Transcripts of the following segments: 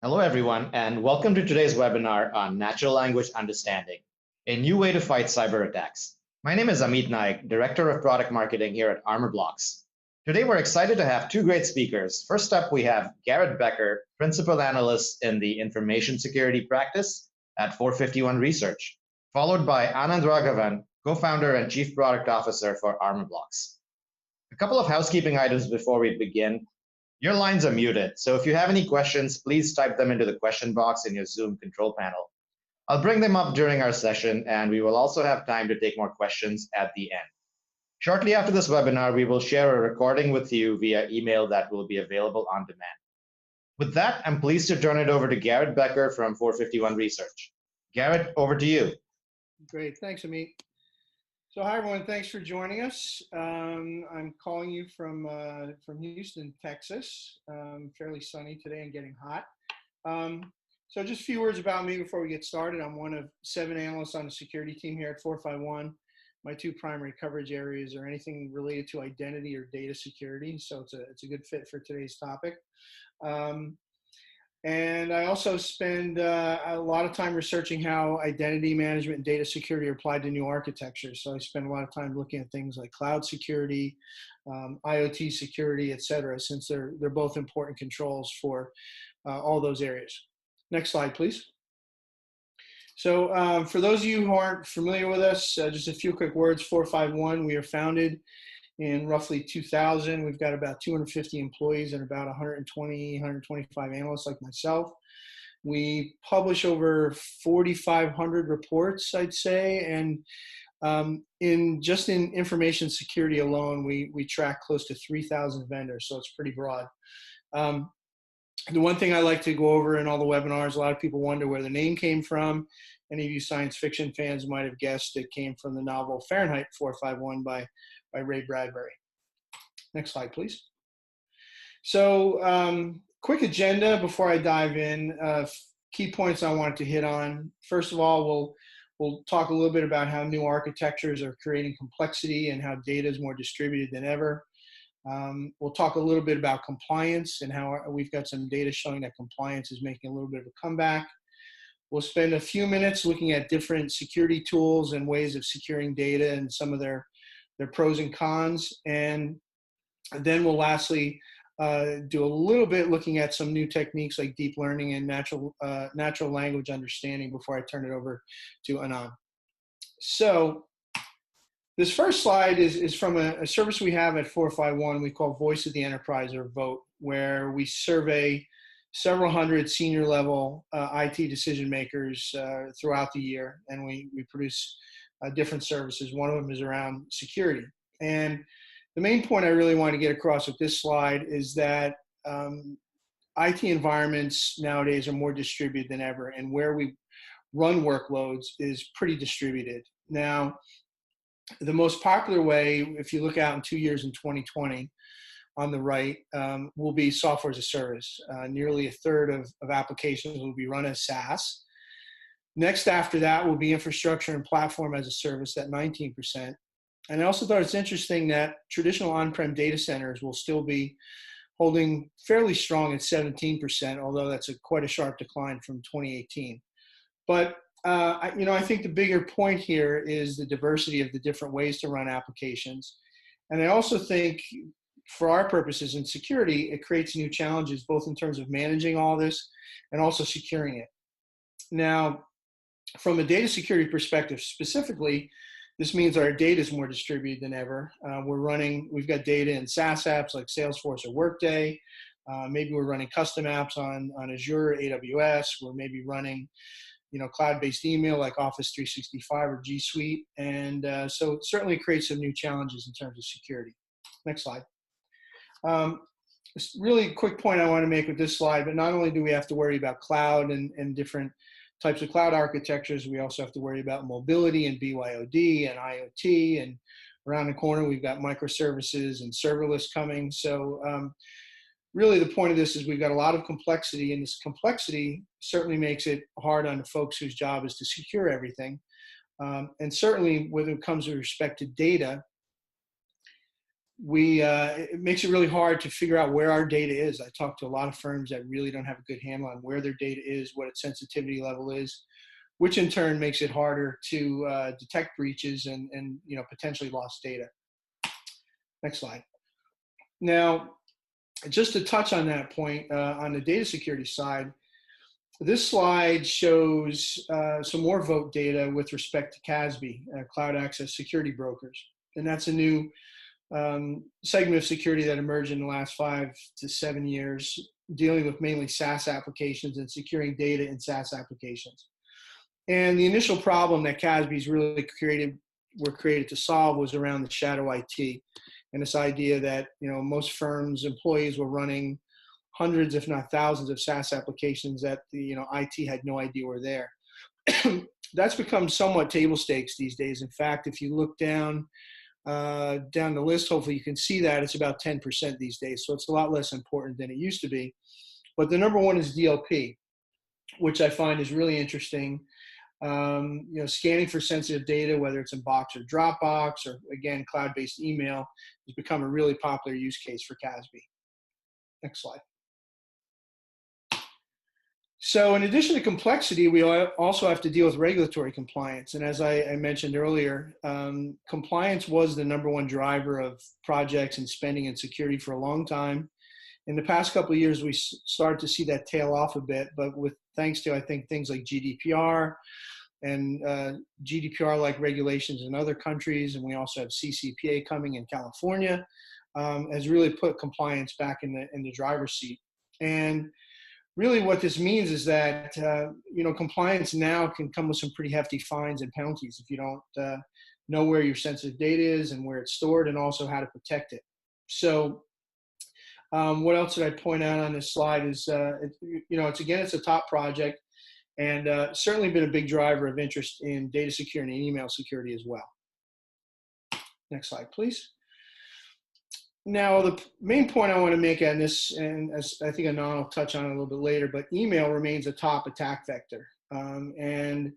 Hello, everyone, and welcome to today's webinar on natural language understanding, a new way to fight cyber attacks. My name is Amit Naik, Director of Product Marketing here at Armorblox. Today, we're excited to have two great speakers. First up, we have Garrett Bekker, Principal Analyst in the Information Security Practice at 451 Research, followed by Anand Raghavan, Co-founder and Chief Product Officer for Armorblox. A couple of housekeeping items before we begin. Your lines are muted, so if you have any questions, please type them into the question box in your Zoom control panel. I'll bring them up during our session, and we will also have time to take more questions at the end. Shortly after this webinar, we will share a recording with you via email that will be available on demand. With that, I'm pleased to turn it over to Garrett Bekker from 451 Research. Garrett, over to you. Great, thanks, Amit. So hi, everyone. Thanks for joining us. I'm calling you from Houston, Texas. Fairly sunny today and getting hot. So just a few words about me before we get started. I'm one of 7 analysts on the security team here at 451. My 2 primary coverage areas are anything related to identity or data security. So it's a good fit for today's topic. And I also spend a lot of time researching how identity management and data security are applied to new architecture. So I spend a lot of time looking at things like cloud security, IoT security, et cetera, since they're both important controls for all those areas. Next slide, please. So for those of you who aren't familiar with us, just a few quick words. 451, we are founded in roughly 2000. We've got about 250 employees and about 120, 125 analysts like myself. We publish over 4,500 reports, I'd say, and in information security alone, we track close to 3,000 vendors, so it's pretty broad. The one thing I like to go over in all the webinars, a lot of people wonder where the name came from. Any of you science fiction fans might have guessed it came from the novel Fahrenheit 451 by Ray Bradbury. Next slide, please. So quick agenda before I dive in. Key points I wanted to hit on. First of all, we'll talk a little bit about how new architectures are creating complexity and how data is more distributed than ever. We'll talk a little bit about compliance and how we've got some data showing that compliance is making a little bit of a comeback. We'll spend a few minutes looking at different security tools and ways of securing data and some of their pros and cons. And then we'll lastly do a little bit looking at some new techniques like deep learning and natural language understanding before I turn it over to Anand. So this first slide is from a service we have at 451 we call Voice of the Enterprise, or VOTE, where we survey several hundred senior level IT decision makers throughout the year, and we produce different services. One of them is around security. And the main point I really want to get across with this slide is that IT environments nowadays are more distributed than ever, and where we run workloads is pretty distributed. Now, the most popular way, if you look out in 2 years in 2020, on the right, will be software as a service. Nearly a third of applications will be run as SaaS. Next after that will be infrastructure and platform as a service at 19%. And I also thought it's interesting that traditional on-prem data centers will still be holding fairly strong at 17%, although that's quite a sharp decline from 2018. But I think the bigger point here is the diversity of the different ways to run applications. And I also think for our purposes in security, it creates new challenges, both in terms of managing all this and also securing it. Now, from a data security perspective specifically, this means our data is more distributed than ever. We've got data in SaaS apps like Salesforce or Workday. Maybe we're running custom apps on Azure or AWS. We're maybe running cloud-based email like Office 365 or G Suite. And so it certainly creates some new challenges in terms of security. Next slide. Really quick point I want to make with this slide, but not only do we have to worry about cloud and different types of cloud architectures, we also have to worry about mobility and BYOD and IoT, and around the corner we've got microservices and serverless coming. So really the point of this is we've got a lot of complexity, and this complexity certainly makes it hard on the folks whose job is to secure everything. And certainly when it comes with respect to data, it makes it really hard to figure out where our data is. I talk to a lot of firms that really don't have a good handle on where their data is, what its sensitivity level is, which in turn makes it harder to detect breaches and potentially lost data. Next slide. Now, just to touch on that point, on the data security side, this slide shows some more vote data with respect to CASB, Cloud Access Security Brokers. And that's a new segment of security that emerged in the last 5 to 7 years, dealing with mainly SaaS applications and securing data in SaaS applications. And the initial problem that CASB's really were created to solve was around the shadow IT, and this idea that most firms' employees were running hundreds, if not thousands, of SaaS applications that the IT had no idea were there. That's become somewhat table stakes these days. In fact, if you look down the list, hopefully you can see that it's about 10% these days. So it's a lot less important than it used to be. But the number one is DLP, which I find is really interesting. Scanning for sensitive data, whether it's in Box or Dropbox, or again, cloud-based email, has become a really popular use case for CASB. Next slide. So in addition to complexity, we also have to deal with regulatory compliance. And as I mentioned earlier, compliance was the number one driver of projects and spending and security for a long time. In the past couple of years, we started to see that tail off a bit, but thanks to, I think, things like GDPR and GDPR-like regulations in other countries, and we also have CCPA coming in California, has really put compliance back in the driver's seat. And really what this means is that, compliance now can come with some pretty hefty fines and penalties if you don't know where your sensitive data is and where it's stored, and also how to protect it. So what else did I point out on this slide is, it's a top project, and certainly been a big driver of interest in data security and email security as well. Next slide, please. Now, the main point I want to make on this, and as I think Anand will touch on it a little bit later, but email remains a top attack vector. And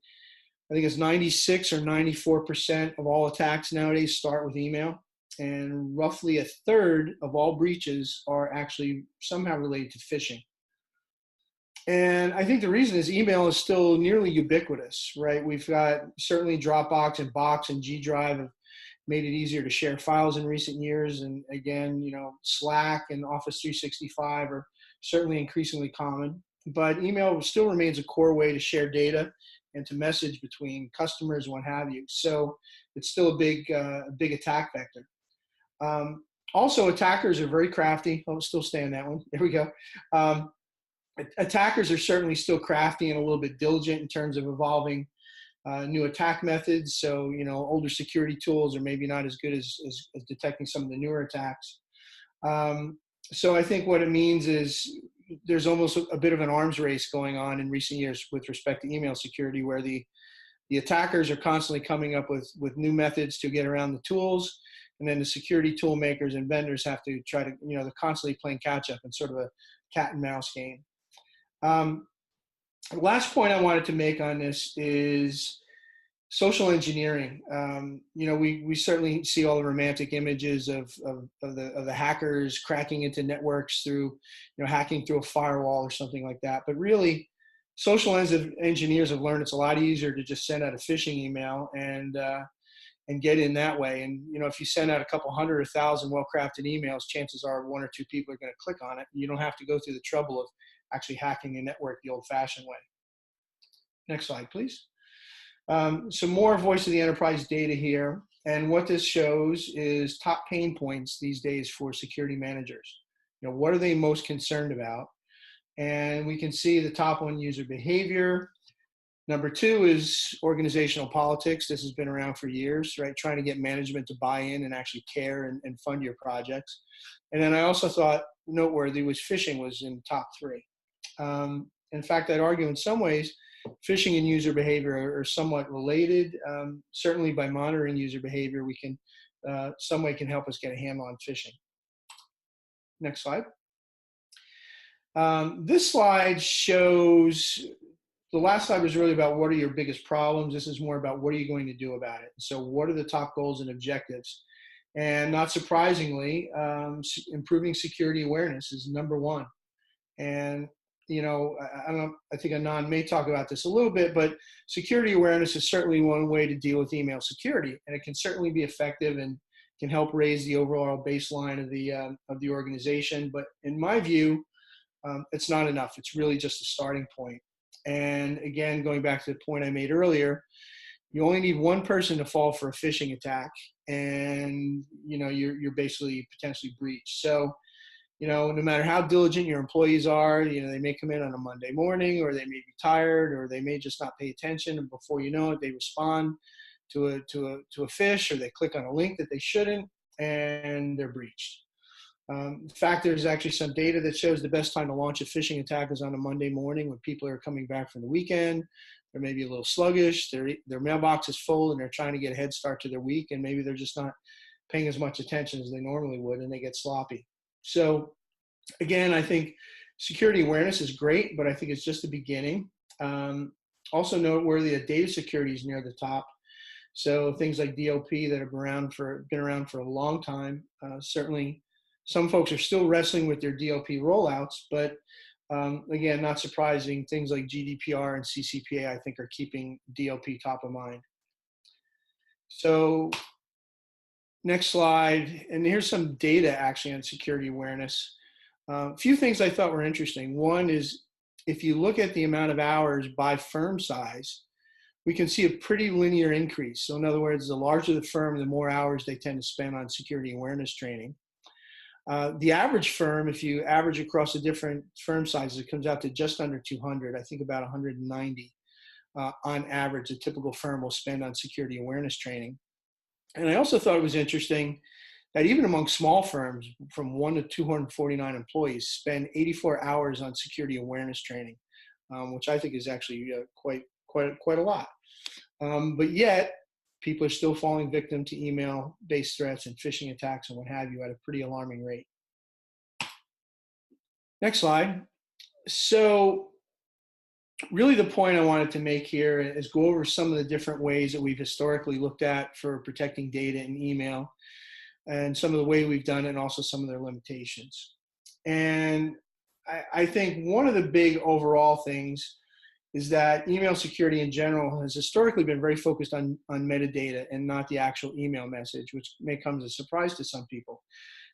I think it's 96 or 94% of all attacks nowadays start with email. And roughly a third of all breaches are actually somehow related to phishing. And I think the reason is email is still nearly ubiquitous, right? We've got certainly Dropbox and Box and G Drive have made it easier to share files in recent years. And again, Slack and Office 365 are certainly increasingly common. But email still remains a core way to share data and to message between customers and what have you. So it's still a big attack vector. Also, attackers are very crafty. I'll still stay on that one. There we go. Attackers are certainly still crafty and a little bit diligent in terms of evolving new attack methods. So, older security tools are maybe not as good as detecting some of the newer attacks. So I think what it means is there's almost a bit of an arms race going on in recent years with respect to email security, where the attackers are constantly coming up with new methods to get around the tools. And then the security tool makers and vendors have to try to, they're constantly playing catch up in sort of a cat and mouse game. Last point I wanted to make on this is social engineering. We certainly see all the romantic images of the hackers cracking into networks through, hacking through a firewall or something like that. But really, social engineers have learned it's a lot easier to just send out a phishing email and get in that way. And, if you send out a couple hundred or 1,000 well-crafted emails, chances are 1 or 2 people are going to click on it. You don't have to go through the trouble of actually hacking the network the old-fashioned way. Next slide, please. Some more voice of the enterprise data here. And what this shows is top pain points these days for security managers. What are they most concerned about? And we can see the top one, user behavior. Number 2 is organizational politics. This has been around for years, right? Trying to get management to buy in and actually care and fund your projects. And then I also thought noteworthy was phishing was in top 3. In fact, I'd argue in some ways, phishing and user behavior are somewhat related. Certainly by monitoring user behavior, we can, some way can help us get a handle on phishing. Next slide. This slide shows, the last slide was really about what are your biggest problems. This is more about what are you going to do about it. So what are the top goals and objectives? And not surprisingly, improving security awareness is number one. And I don't know, I think Anand may talk about this a little bit, but security awareness is certainly one way to deal with email security, and it can certainly be effective and can help raise the overall baseline of the organization. But in my view, it's not enough. It's really just a starting point. And again, going back to the point I made earlier, you only need one person to fall for a phishing attack, and you're basically potentially breached. So no matter how diligent your employees are, they may come in on a Monday morning, or they may be tired, or they may just not pay attention, and before you know it, they respond to a phish, or they click on a link that they shouldn't, and they're breached. In fact, there's actually some data that shows the best time to launch a phishing attack is on a Monday morning when people are coming back from the weekend. They're maybe a little sluggish, their mailbox is full, and they're trying to get a head start to their week, and maybe they're just not paying as much attention as they normally would, and they get sloppy. So again, I think security awareness is great, but I think it's just the beginning. Also noteworthy that data security is near the top. So things like DLP that have been around for a long time. Certainly some folks are still wrestling with their DLP rollouts, but again, not surprising, things like GDPR and CCPA, I think, are keeping DLP top of mind. So next slide, and here's some data actually on security awareness. A few things I thought were interesting. One is, if you look at the amount of hours by firm size, we can see a pretty linear increase. So in other words, the larger the firm, the more hours they tend to spend on security awareness training. The average firm, if you average across the different firm sizes, it comes out to just under 200, I think about 190 on average, a typical firm will spend on security awareness training. And I also thought it was interesting that even among small firms, from 1 to 249 employees, spend 84 hours on security awareness training, which I think is actually quite a lot. But yet, people are still falling victim to email-based threats and phishing attacks and what have you at a pretty alarming rate. Next slide. So really the point I wanted to make here is go over some of the different ways that we've historically looked at for protecting data in email, and some of the way we've done it, and also some of their limitations. And I think one of the big overall things is that email security in general has historically been very focused on metadata and not the actual email message, which may come as a surprise to some people.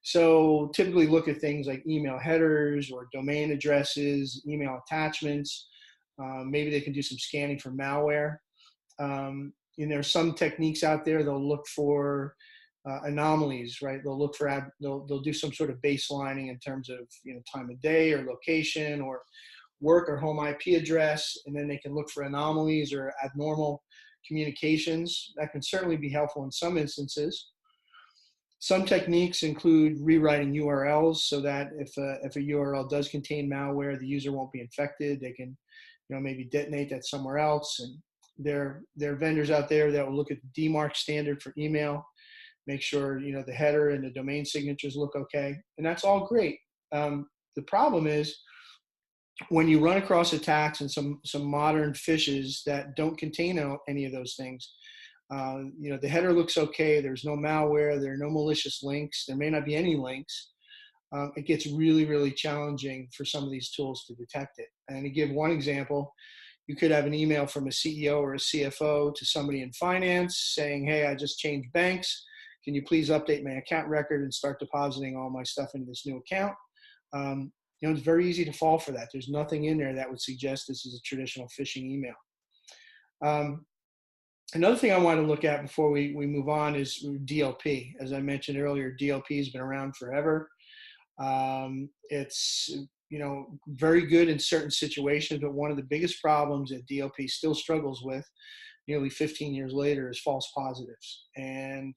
So typically look at things like email headers or domain addresses, email attachments. Maybe they can do some scanning for malware. And there's some techniques out there, they'll look for anomalies, right? They'll look for, they'll do some sort of baselining in terms of time of day or location or work or home IP address, and then they can look for anomalies or abnormal communications. That can certainly be helpful in some instances. Some techniques include rewriting URLs so that if a URL does contain malware, the user won't be infected. They can maybe detonate that somewhere else. And there are vendors out there that will look at the DMARC standard for email, make sure the header and the domain signatures look okay, and that's all great. The problem is, when you run across attacks and some modern phishes that don't contain any of those things, the header looks okay, there's no malware, there are no malicious links, there may not be any links, it gets really, really challenging for some of these tools to detect it. And to give one example, you could have an email from a CEO or a CFO to somebody in finance saying, hey, I just changed banks, can you please update my account record and start depositing all my stuff into this new account? It's very easy to fall for that. There's nothing in there that would suggest this is a traditional phishing email. Another thing I want to look at before we move on is DLP. As I mentioned earlier, DLP has been around forever. It's very good in certain situations, but one of the biggest problems that DLP still struggles with nearly 15 years later is false positives. And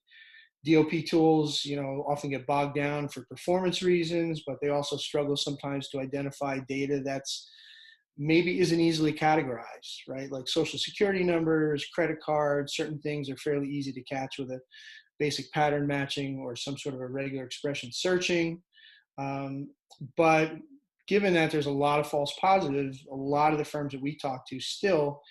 DLP tools, often get bogged down for performance reasons, but they also struggle sometimes to identify data that's maybe isn't easily categorized, right? Like social security numbers, credit cards, certain things are fairly easy to catch with a basic pattern matching or some sort of a regular expression searching. But given that there's a lot of false positives, a lot of the firms that we talk to still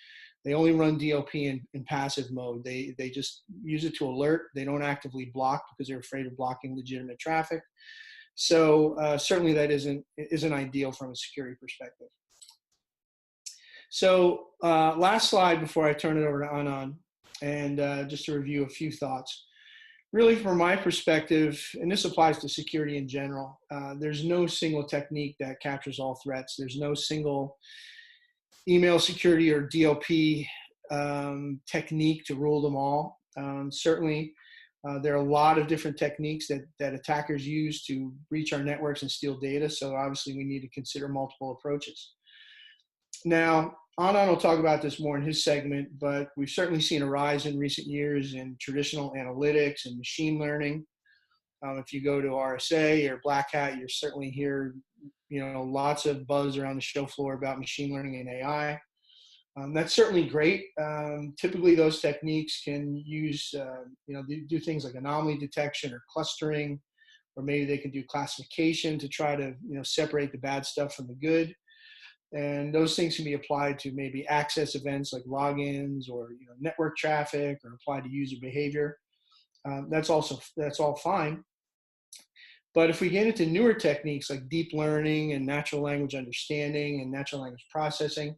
They only run DLP in passive mode. They just use it to alert. They don't actively block because they're afraid of blocking legitimate traffic. So certainly that isn't ideal from a security perspective. So last slide before I turn it over to Anand, and just to review a few thoughts. Really, from my perspective, and this applies to security in general, there's no single technique that captures all threats. There's no single email security or DLP technique to rule them all. Certainly, there are a lot of different techniques that attackers use to breach our networks and steal data. So obviously, we need to consider multiple approaches. Now, Anand will talk about this more in his segment, but we've certainly seen a rise in recent years in traditional analytics and machine learning. If you go to RSA or Black Hat, you certainly hear, lots of buzz around the show floor about machine learning and AI. That's certainly great. Typically, those techniques can use, do things like anomaly detection or clustering, or maybe they can do classification to try to, separate the bad stuff from the good. And those things can be applied to maybe access events like logins or network traffic, or applied to user behavior. That's all fine. But if we get into newer techniques like deep learning and natural language understanding and natural language processing,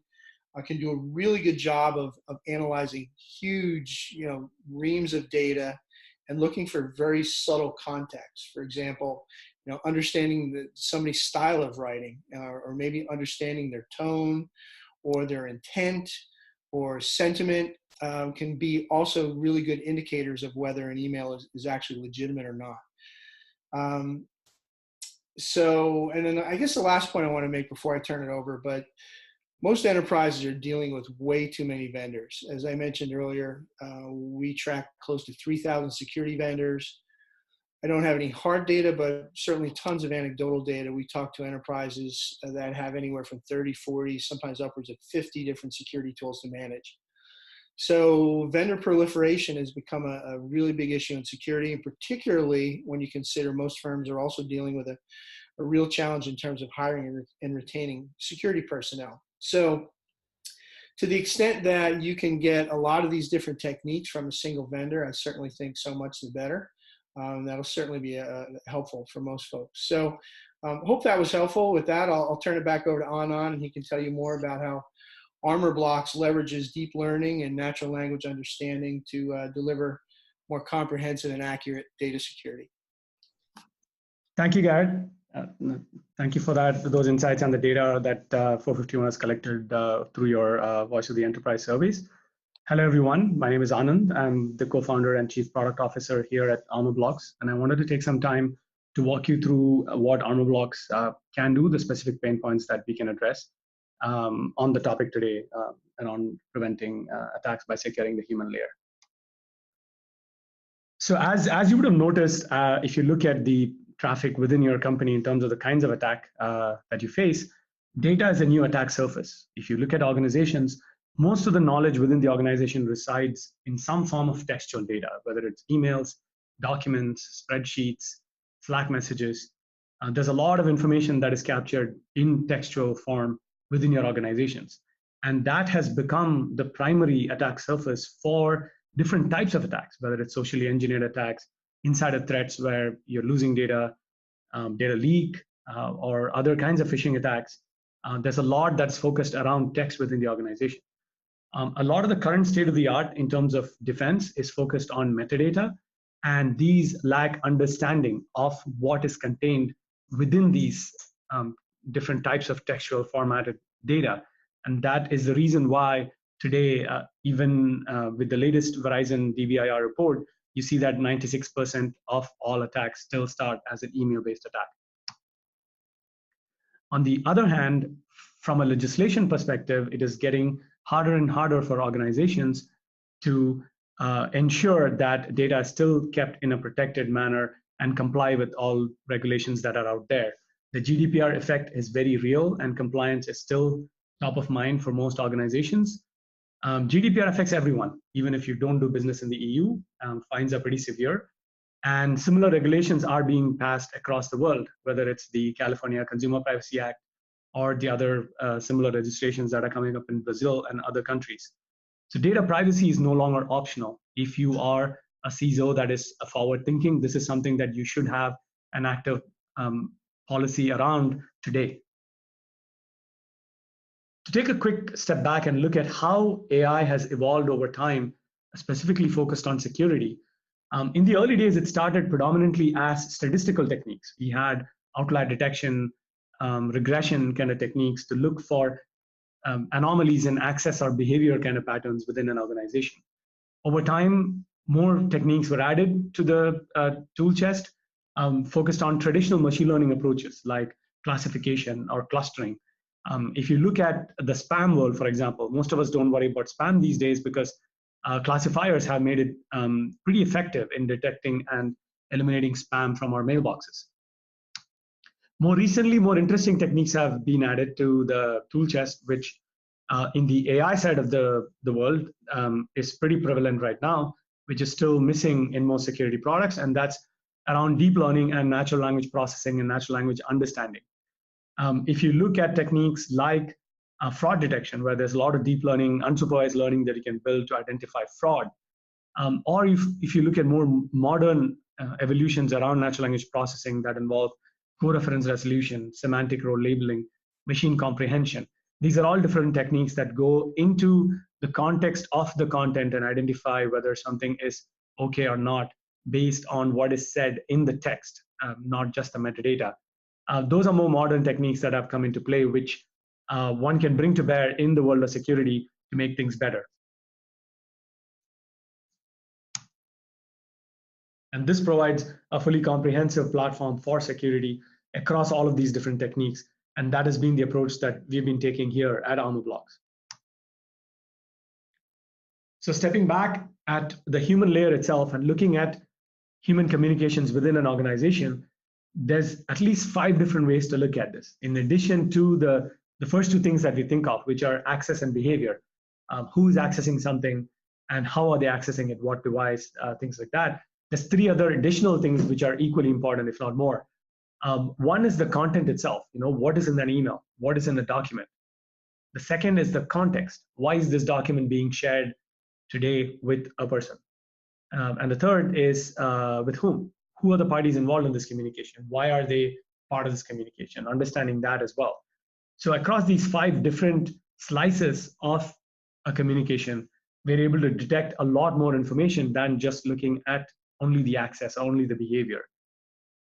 I can do a really good job of analyzing huge reams of data and looking for very subtle context. For example, understanding somebody's style of writing, or maybe understanding their tone or their intent or sentiment can be also really good indicators of whether an email is actually legitimate or not. And then I guess the last point I want to make before I turn it over, but most enterprises are dealing with way too many vendors. As I mentioned earlier, we track close to 3,000 security vendors. I don't have any hard data, but certainly tons of anecdotal data. We talk to enterprises that have anywhere from 30, 40, sometimes upwards of 50 different security tools to manage. So vendor proliferation has become a really big issue in security, and particularly when you consider most firms are also dealing with a real challenge in terms of hiring and retaining security personnel. So to the extent that you can get a lot of these different techniques from a single vendor, I certainly think so much the better. That'll certainly be helpful for most folks. So hope that was helpful. With that, I'll turn it back over to Anand, and he can tell you more about how Armorblox leverages deep learning and natural language understanding to deliver more comprehensive and accurate data security. Thank you, Garrett. Thank you for those insights on the data that 451 has collected through your Voice of the Enterprise surveys. Hello, everyone. My name is Anand. I'm the co-founder and chief product officer here at Armorblox, and I wanted to take some time to walk you through what Armorblox can do, the specific pain points that we can address on the topic today, and on preventing attacks by securing the human layer. So as you would have noticed, if you look at the traffic within your company in terms of the kinds of attack that you face, data is a new attack surface. If you look at organizations, most of the knowledge within the organization resides in some form of textual data, whether it's emails, documents, spreadsheets, Slack messages. There's a lot of information that is captured in textual form within your organizations. And that has become the primary attack surface for different types of attacks, whether it's socially engineered attacks, insider threats where you're losing data, data leak, or other kinds of phishing attacks. There's a lot that's focused around text within the organization. A lot of the current state of the art in terms of defense is focused on metadata, and these lack understanding of what is contained within these different types of textual formatted data. And that is the reason why today, even with the latest Verizon DVIR report, you see that 96% of all attacks still start as an email-based attack. On the other hand, from a legislation perspective, it is getting harder and harder for organizations to ensure that data is still kept in a protected manner and comply with all regulations that are out there. The GDPR effect is very real, and compliance is still top of mind for most organizations. GDPR affects everyone, even if you don't do business in the EU. Fines are pretty severe. And similar regulations are being passed across the world, whether it's the California Consumer Privacy Act or the other similar registrations that are coming up in Brazil and other countries. So data privacy is no longer optional. If you are a CISO that is forward thinking, this is something that you should have an active policy around today. To take a quick step back and look at how AI has evolved over time, specifically focused on security. In the early days, it started predominantly as statistical techniques. We had outlier detection, regression kind of techniques to look for anomalies in access or behavior kind of patterns within an organization. Over time, more techniques were added to the tool chest, focused on traditional machine learning approaches like classification or clustering. If you look at the spam world, for example, most of us don't worry about spam these days because classifiers have made it pretty effective in detecting and eliminating spam from our mailboxes. More recently, more interesting techniques have been added to the tool chest, which in the AI side of the world is pretty prevalent right now, which is still missing in most security products, and that's around deep learning and natural language processing and natural language understanding. If you look at techniques like fraud detection, where there's a lot of deep learning, unsupervised learning that you can build to identify fraud, or if you look at more modern evolutions around natural language processing that involve co-reference resolution, semantic role labeling, machine comprehension, these are all different techniques that go into the context of the content and identify whether something is okay or not based on what is said in the text, not just the metadata. Those are more modern techniques that have come into play, which one can bring to bear in the world of security to make things better. And this provides a fully comprehensive platform for security across all of these different techniques. And that has been the approach that we've been taking here at Armorblox. So stepping back at the human layer itself and looking at human communications within an organization, there's at least 5 different ways to look at this. In addition to the first 2 things that we think of, which are access and behavior, who's accessing something and how are they accessing it, what device, things like that. There's 3 other additional things which are equally important, if not more. One is the content itself. What is in that email? What is in the document? The second is the context. Why is this document being shared today with a person? And the third is with whom? Who are the parties involved in this communication? Why are they part of this communication? Understanding that as well. So across these 5 different slices of a communication, we're able to detect a lot more information than just looking at only the access, only the behavior.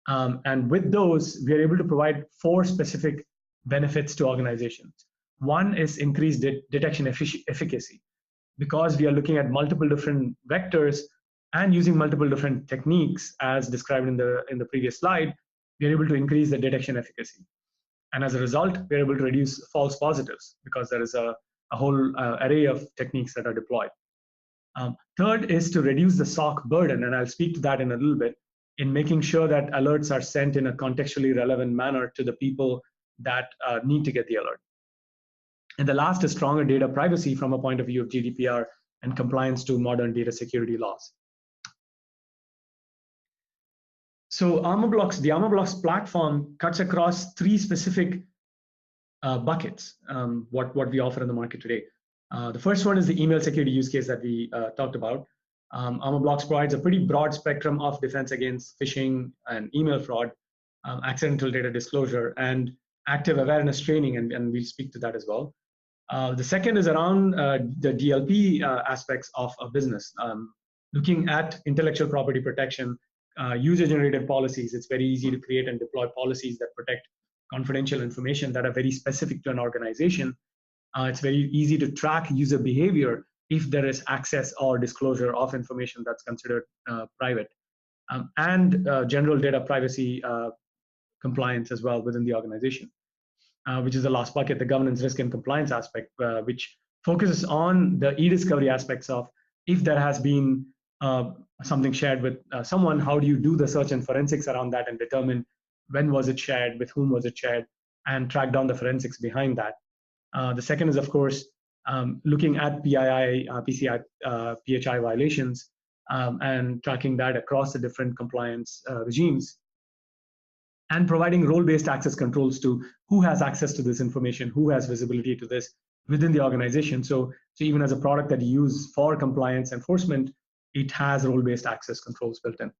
And with those, we're able to provide 4 specific benefits to organizations. One is increased detection efficacy. Because we are looking at multiple different vectors and using multiple different techniques, as described in the previous slide, we are able to increase the detection efficacy. And as a result, we're able to reduce false positives because there is a whole array of techniques that are deployed. Third is to reduce the SOC burden, and I'll speak to that in a little bit, in making sure that alerts are sent in a contextually relevant manner to the people that need to get the alert. And the last is stronger data privacy from a point of view of GDPR and compliance to modern data security laws. So the Armorblox platform cuts across 3 specific buckets, what we offer in the market today. The first one is the email security use case that we talked about. Armorblox provides a pretty broad spectrum of defense against phishing and email fraud, accidental data disclosure, and active awareness training, and we'll speak to that as well. The second is around the DLP aspects of a business, looking at intellectual property protection, user-generated policies. It's very easy to create and deploy policies that protect confidential information that are very specific to an organization. It's very easy to track user behavior if there is access or disclosure of information that's considered private, and general data privacy compliance as well within the organization, which is the last bucket, the governance, risk, and compliance aspect, which focuses on the e-discovery aspects of if there has been something shared with someone, how do you do the search and forensics around that and determine when was it shared, with whom was it shared, and track down the forensics behind that. The second is, of course, looking at PII, PCI, PHI violations and tracking that across the different compliance regimes, and providing role-based access controls to who has access to this information, who has visibility to this within the organization. So So even as a product that you use for compliance enforcement, it has role-based access controls built in.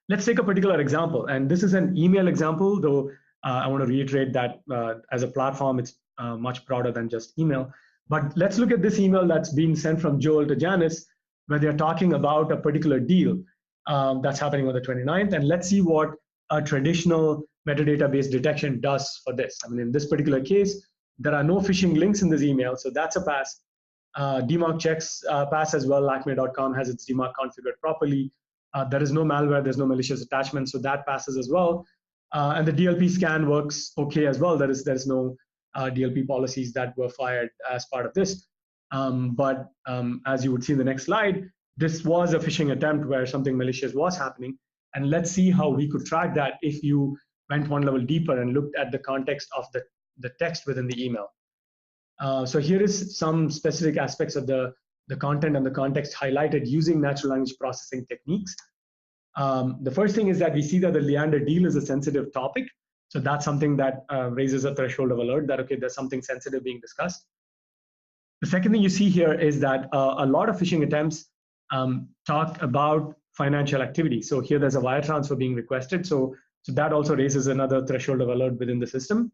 Let's take a particular example, and this is an email example, though I want to reiterate that as a platform, it's much broader than just email. But let's look at this email that's being sent from Joel to Janice, where they're talking about a particular deal that's happening on the 29th, and let's see what a traditional metadata-based detection does for this. I mean, in this particular case, there are no phishing links in this email, so that's a pass. DMARC checks pass as well. Acme.com has its DMARC configured properly. There is no malware, there's no malicious attachment, so that passes as well. And the DLP scan works okay as well. There's no DLP policies that were fired as part of this. But as you would see in the next slide, this was a phishing attempt where something malicious was happening. And let's see how we could track that if you went one level deeper and looked at the context of the text within the email. So here is some specific aspects of the content and the context highlighted using natural language processing techniques. The first thing is that we see that the Leander deal is a sensitive topic. So that's something that raises a threshold of alert that, okay, there's something sensitive being discussed. The second thing you see here is that a lot of phishing attempts talk about financial activity. So here there's a wire transfer being requested. So that also raises another threshold of alert within the system.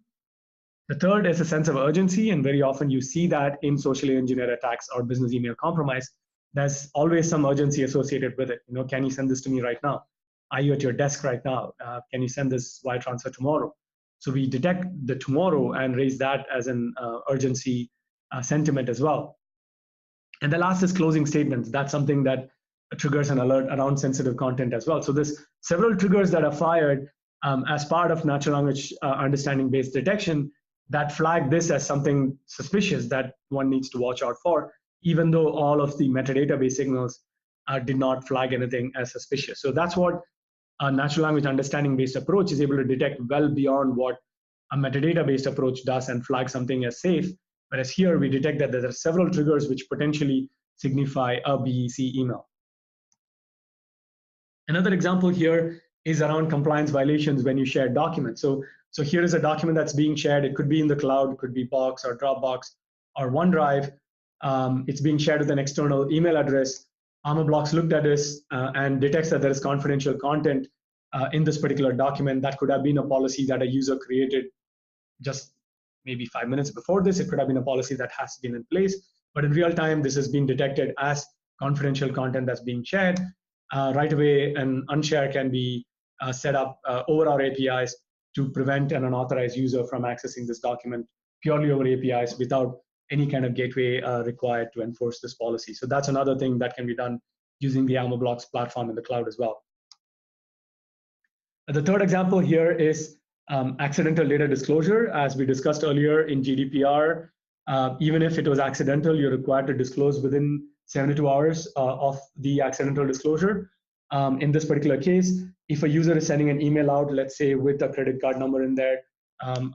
The third is a sense of urgency, and very often you see that in socially engineered attacks or business email compromise. There's always some urgency associated with it. You know, can you send this to me right now? Are you at your desk right now? Can you send this wire transfer tomorrow? So we detect the tomorrow and raise that as an urgency sentiment as well. And the last is closing statements. That's something that triggers an alert around sensitive content as well. So there's several triggers that are fired as part of natural language understanding-based detection that flag this as something suspicious that one needs to watch out for, even though all of the metadata-based signals did not flag anything as suspicious. So that's what a natural language understanding-based approach is able to detect well beyond what a metadata-based approach does and flag something as safe. Whereas here we detect that there are several triggers which potentially signify a BEC email. Another example here is around compliance violations when you share documents. So here is a document that's being shared. It could be in the cloud, it could be Box or Dropbox or OneDrive. It's being shared with an external email address. Armorblox looked at this and detects that there is confidential content in this particular document. That could have been a policy that a user created just maybe 5 minutes before this. It could have been a policy that has been in place. But in real time, this has been detected as confidential content that's being shared. Right away, an unshare can be set up over our APIs to prevent an unauthorized user from accessing this document purely over APIs without any kind of gateway required to enforce this policy. So that's another thing that can be done using the Armorblox platform in the cloud as well. The third example here is accidental data disclosure. As we discussed earlier in GDPR, even if it was accidental, you're required to disclose within 72 hours of the accidental disclosure. In this particular case, if a user is sending an email out, let's say with a credit card number in there,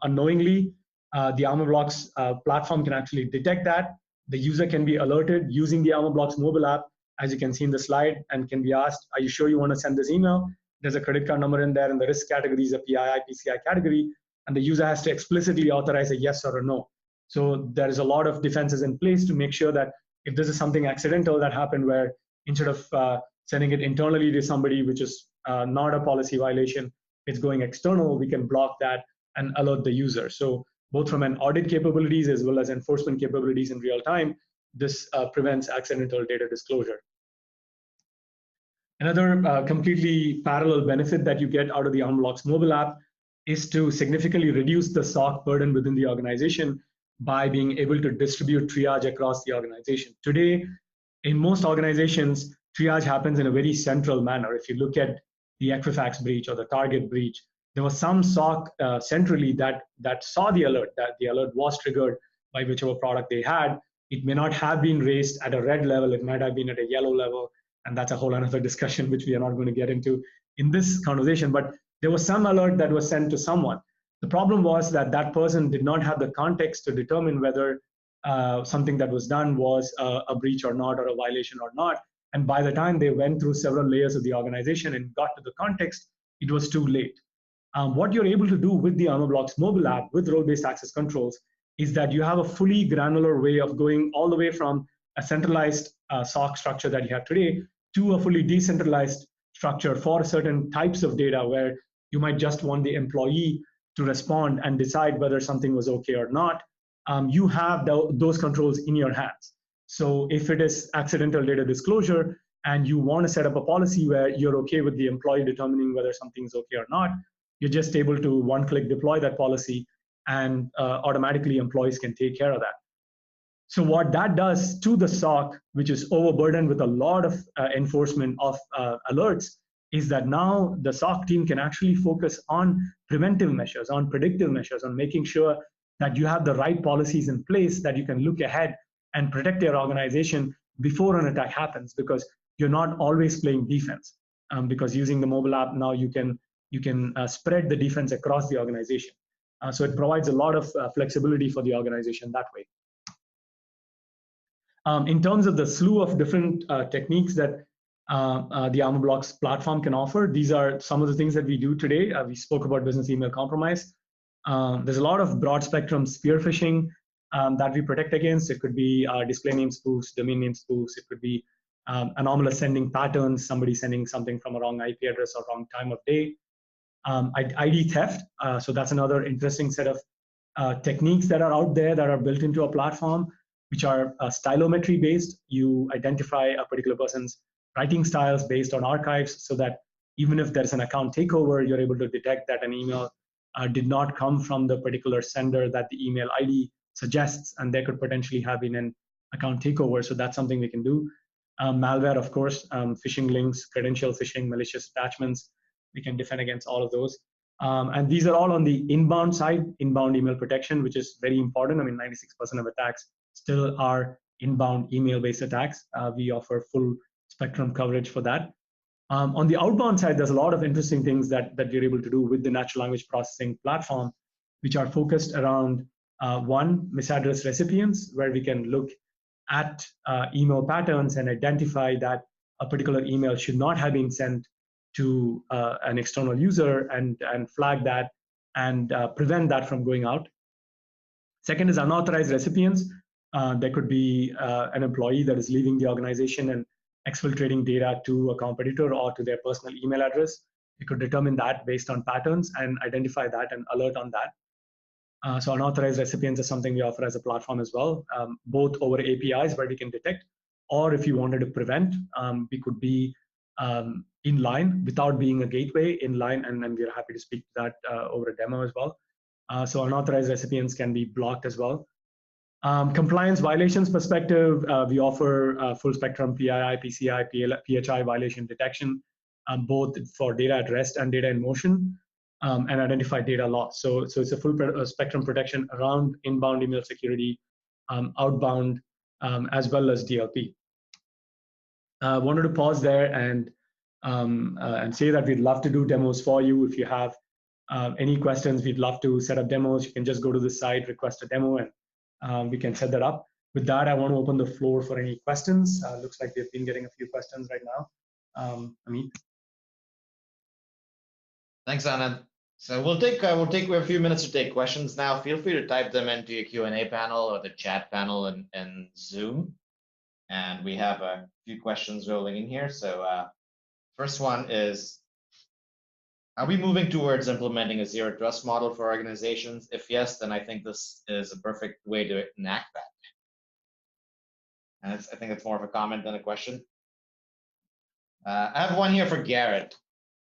unknowingly, the Armorblox platform can actually detect that. The user can be alerted using the Armorblox mobile app, as you can see in the slide, and can be asked, are you sure you want to send this email? There's a credit card number in there, and the risk category is a PII, PCI category, and the user has to explicitly authorize a yes or a no. So there is a lot of defenses in place to make sure that if this is something accidental that happened where instead of sending it internally to somebody, which is not a policy violation, it's going external, we can block that and alert the user. So both from an audit capabilities as well as enforcement capabilities in real time, this prevents accidental data disclosure. Another completely parallel benefit that you get out of the Armorblox mobile app is to significantly reduce the SOC burden within the organization by being able to distribute triage across the organization. Today, in most organizations, triage happens in a very central manner. If you look at the Equifax breach or the Target breach, there was some SOC centrally that saw the alert, that the alert was triggered by whichever product they had. It may not have been raised at a red level, it might have been at a yellow level, and that's a whole other discussion which we are not going to get into in this conversation, but there was some alert that was sent to someone. The problem was that that person did not have the context to determine whether something that was done was a breach or not, or a violation or not. And by the time they went through several layers of the organization and got to the context, it was too late. What you're able to do with the Armorblox mobile app with role-based access controls is that you have a fully granular way of going all the way from a centralized SOC structure that you have today to a fully decentralized structure for certain types of data where you might just want the employee to respond and decide whether something was okay or not. You have those controls in your hands. So if it is accidental data disclosure and you want to set up a policy where you're okay with the employee determining whether something's okay or not, you're just able to one-click deploy that policy, and automatically employees can take care of that. So what that does to the SOC, which is overburdened with a lot of enforcement of alerts, is that now the SOC team can actually focus on preventive measures, on predictive measures, on making sure that you have the right policies in place that you can look ahead and protect your organization before an attack happens, because you're not always playing defense. Because using the mobile app now, you can spread the defense across the organization. So it provides a lot of flexibility for the organization that way. In terms of the slew of different techniques that the Armorblox platform can offer, these are some of the things that we do today. We spoke about business email compromise. There's a lot of broad spectrum spear phishing that we protect against. It could be display name spoofs, domain name spoofs. It could be anomalous sending patterns, somebody sending something from a wrong IP address or wrong time of day. ID theft. So that's another interesting set of techniques that are out there that are built into a platform, which are stylometry based. You identify a particular person's writing styles based on archives, so that even if there's an account takeover, you're able to detect that an email did not come from the particular sender that the email ID suggests, and there could potentially have been an account takeover. So that's something we can do. Malware, of course, phishing links, credential phishing, malicious attachments. We can defend against all of those. And these are all on the inbound side, inbound email protection, which is very important. I mean, 96% of attacks still are inbound email-based attacks. We offer full spectrum coverage for that. On the outbound side, there's a lot of interesting things that you're able to do with the natural language processing platform, which are focused around one, misaddress recipients, where we can look at email patterns and identify that a particular email should not have been sent to an external user, and flag that and prevent that from going out. Second is unauthorized recipients. There could be an employee that is leaving the organization and exfiltrating data to a competitor or to their personal email address. You could determine that based on patterns and identify that and alert on that. So unauthorized recipients is something we offer as a platform as well, both over APIs where we can detect, or if you wanted to prevent, we could be in line without being a gateway in line, and we're happy to speak to that over a demo as well. So unauthorized recipients can be blocked as well. Compliance violations perspective, we offer full spectrum PII, PCI, PHI violation detection, both for data at rest and data in motion, and identify data loss. So it's a full spectrum protection around inbound email security, outbound, as well as DLP. Wanted to pause there and say that we'd love to do demos for you. If you have any questions, we'd love to set up demos. You can just go to the site, request a demo, and we can set that up. With that, I want to open the floor for any questions. Looks like we've been getting a few questions right now. Amit. Thanks, Anand. So we'll take a few minutes to take questions now. Feel free to type them into your Q&A panel or the chat panel in Zoom. And we have a few questions rolling in here. So first one is, are we moving towards implementing a zero trust model for organizations? If yes, then I think this is a perfect way to enact that. And I think it's more of a comment than a question. I have one here for Garrett.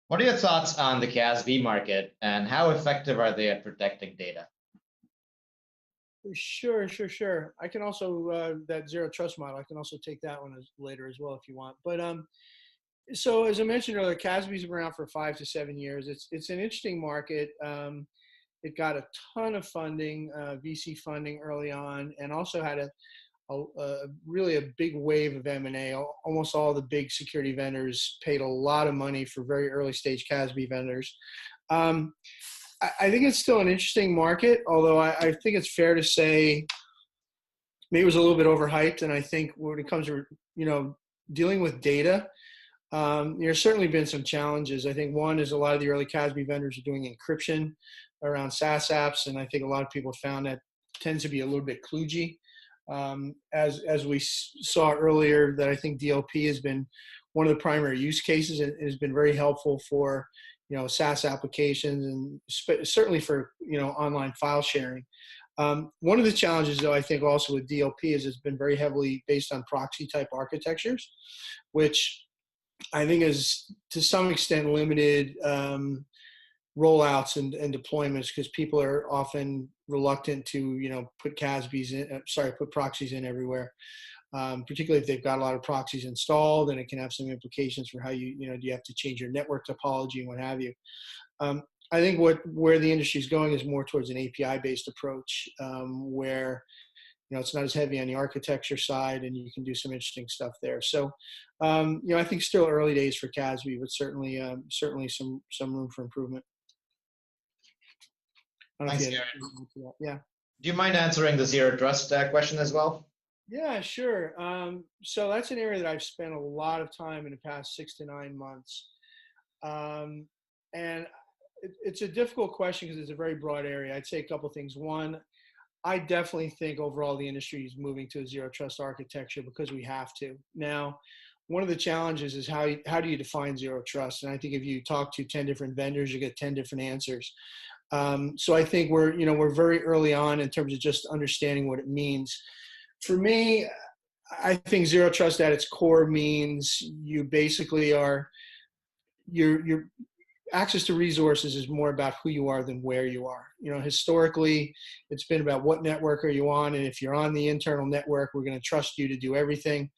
What are your thoughts on the CASB market, and how effective are they at protecting data? Sure. I can also, that zero trust model, I can also take that one later as well if you want. But so as I mentioned earlier, CASB's been around for 5 to 7 years. It's an interesting market. It got a ton of funding, VC funding early on, and also had a really a big wave of M&A. Almost all the big security vendors paid a lot of money for very early stage CASB vendors. I think it's still an interesting market, although I think it's fair to say maybe it was a little bit overhyped. And I think when it comes to, dealing with data, there's certainly been some challenges. I think one is a lot of the early CASB vendors are doing encryption around SaaS apps. And I think a lot of people found that tends to be a little bit kludgy. As we saw earlier, that I think DLP has been one of the primary use cases, and it has been very helpful for, SaaS applications, and certainly for, online file sharing. One of the challenges, though, I think also with DLP is it's been very heavily based on proxy type architectures, which I think is to some extent limited rollouts and deployments, because people are often reluctant to, put CASBs in, put proxies in everywhere. Particularly if they've got a lot of proxies installed, and it can have some implications for how do you have to change your network topology and what have you. I think where the industry is going is more towards an API-based approach, where it's not as heavy on the architecture side, and you can do some interesting stuff there. So, I think still early days for CASB, but certainly some room for improvement. Thanks, Garrett. Yeah. Do you mind answering the zero trust question as well? Yeah, sure. So that's an area that I've spent a lot of time in the past 6 to 9 months. And it's a difficult question because it's a very broad area. I'd say a couple of things. One, I definitely think overall the industry is moving to a zero trust architecture because we have to. Now, one of the challenges is how do you define zero trust? And I think if you talk to 10 different vendors, you get 10 different answers. So I think we're very early on in terms of just understanding what it means. For me, I think zero trust at its core means you basically are your access to resources is more about who you are than where you are. Historically, it's been about what network are you on, and if you're on the internal network, we're going to trust you to do everything.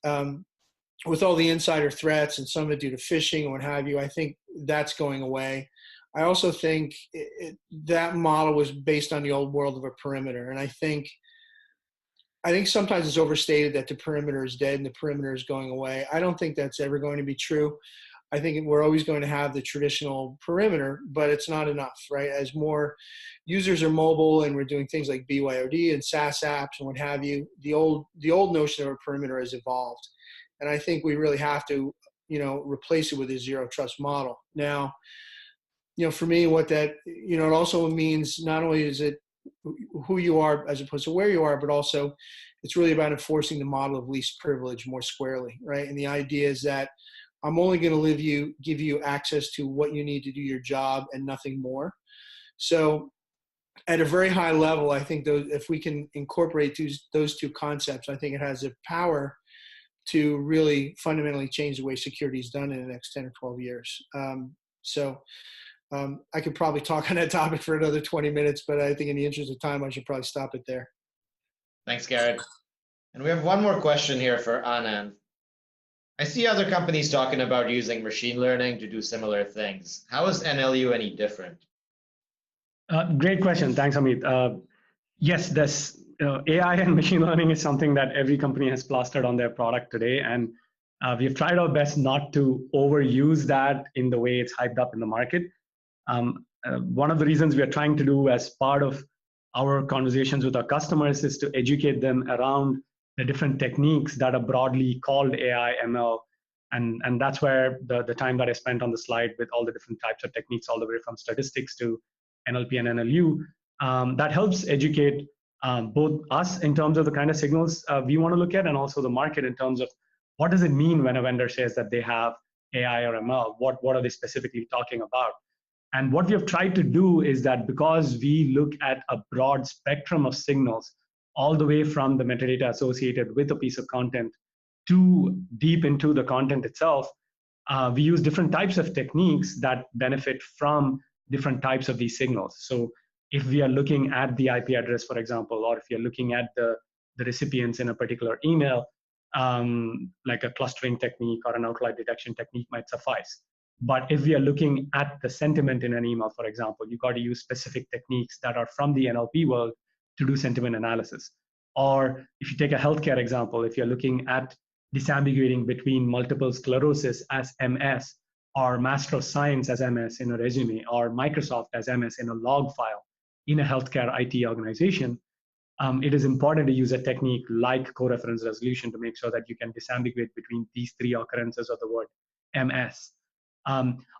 With all the insider threats and some of it due to phishing and what have you, I think that's going away. I also think that model was based on the old world of a perimeter, and I think sometimes it's overstated that the perimeter is dead and the perimeter is going away. I don't think that's ever going to be true. I think we're always going to have the traditional perimeter, but it's not enough, right? As more users are mobile and we're doing things like BYOD and SaaS apps and what have you, the old notion of a perimeter has evolved. And I think we really have to, replace it with a zero trust model. Now, for me, what that, it also means not only is it who you are as opposed to where you are, but also it's really about enforcing the model of least privilege more squarely, right? And the idea is that I'm only going to give you access to what you need to do your job and nothing more. So at a very high level, I think if we can incorporate those two concepts, I think it has the power to really fundamentally change the way security is done in the next 10 or 12 years. I could probably talk on that topic for another 20 minutes, but I think in the interest of time, I should probably stop it there. Thanks, Garrett. And we have one more question here for Anand. I see other companies talking about using machine learning to do similar things. How is NLU any different? Great question. Thanks, Amit. Yes, this AI and machine learning is something that every company has plastered on their product today. And we've tried our best not to overuse that in the way it's hyped up in the market. One of the reasons we are trying to do as part of our conversations with our customers is to educate them around the different techniques that are broadly called AI, ML. And that's where the time that I spent on the slide with all the different types of techniques, all the way from statistics to NLP and NLU, that helps educate both us in terms of the kind of signals we want to look at, and also the market in terms of what does it mean when a vendor says that they have AI or ML? What are they specifically talking about? And what we have tried to do is that because we look at a broad spectrum of signals, all the way from the metadata associated with a piece of content to deep into the content itself, we use different types of techniques that benefit from different types of these signals. So if we are looking at the IP address, for example, or if you're looking at the recipients in a particular email, like a clustering technique or an outlier detection technique might suffice. But if we are looking at the sentiment in an email, for example, you've got to use specific techniques that are from the NLP world to do sentiment analysis. Or if you take a healthcare example, if you're looking at disambiguating between multiple sclerosis as MS, or Master of Science as MS in a resume, or Microsoft as MS in a log file in a healthcare IT organization, it is important to use a technique like co-reference resolution to make sure that you can disambiguate between these three occurrences of the word MS.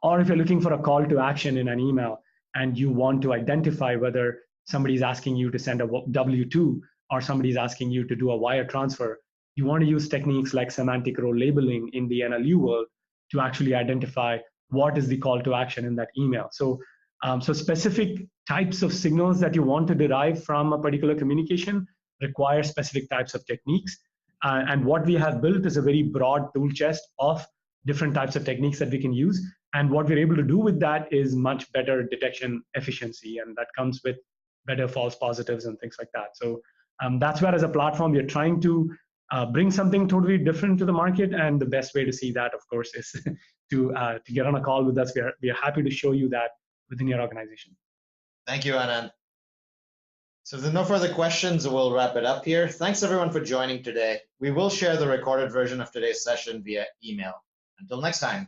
Or if you're looking for a call to action in an email and you want to identify whether somebody's asking you to send a W-2 or somebody's asking you to do a wire transfer, you want to use techniques like semantic role labeling in the NLU world to actually identify what is the call to action in that email. So specific types of signals that you want to derive from a particular communication require specific types of techniques. And what we have built is a very broad tool chest of different types of techniques that we can use. And what we're able to do with that is much better detection efficiency, and that comes with better false positives and things like that. So that's where, as a platform, we're trying to bring something totally different to the market. And the best way to see that, of course, is to get on a call with us. We are happy to show you that within your organization. Thank you, Anand. So if there's no further questions, we'll wrap it up here. Thanks everyone for joining today. We will share the recorded version of today's session via email. Until next time.